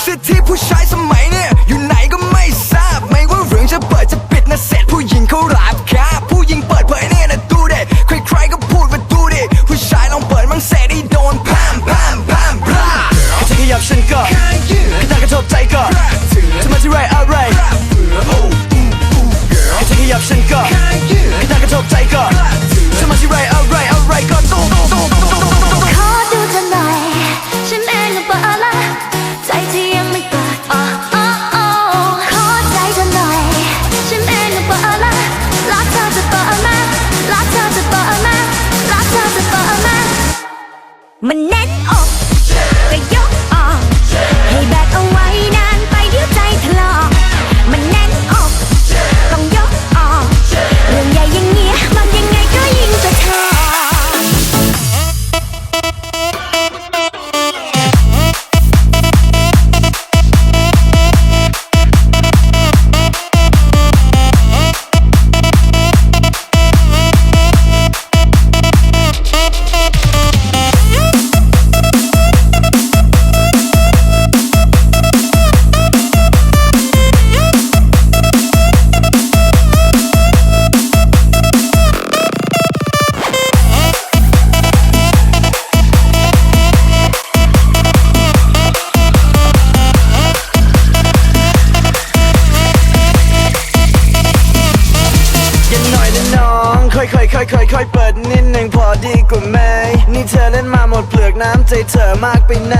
สิทธิผู้ชายสมัยเนี่ยอยู่ไหนก็ไม่ทราบไม่ว่าเรื่องจะเปิดจะปิดนะเสร็จผู้หญิงเขาราบคาบผู้หญิงเปิดเผยเนี่ยนะดูเด็ใครๆก็พูดว่าดูดิผู้ชายลองเปิดมั่งเสร็จให้โดนพามพามพามพาแค่ขยับฉันก็แค่ตากระทบใจก็จะมาที่ไรอะไรแค่ขยับฉันก็แค่ตากระทบใจก็จะมาที่ไรอะไรก็ตุ้มขอดูเธอหน่อยฉันเองก็เปิดละใจที่ยังไม่เปิดขอใจเธอหน่อยฉันเองก็เปิดละรักเธอจะเปิดมารักเธอจะเปิดมารักเธอจะเปิดมามันแน่นอกก็ยกออกให้แบกเอาไว้นานไปเดี๋ยวใจถลอกมันแน่นอกต้องยกออกเรื่องใหญ่อย่างเงี้ยมันยังไงก็ยิ่งจะทอค่อยเปิดนิดหนึ่งพอดีกว่าไหมนี่เธอเล่นมาหมดเปลือกน้ำใจเธอมากไปไหน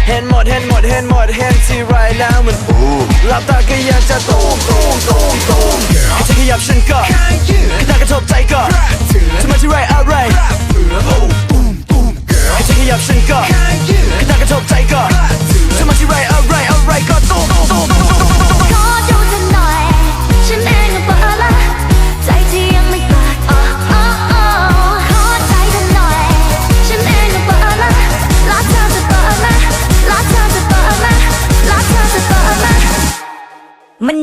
เห็นหมดที่ไรแล้วมันหลับตาก็ยังจะตูมแค่จะขยับฉันก็แค่ตากระทบใจก็จะมาที่ไรอะไรแค่จะขยับฉันก็แค่ตากระทบใจก็จะมาที่ไรอะไรก็ตูมขอดูเธอหน่อยฉันเองก็เปิดละใจที่ยังไม่เปิดขอใจเธอหน่อยฉันเองก็เปิดละรักเธอจะเปิดมารักเธอจะเปิดมารักเธอจะเปิดมามัน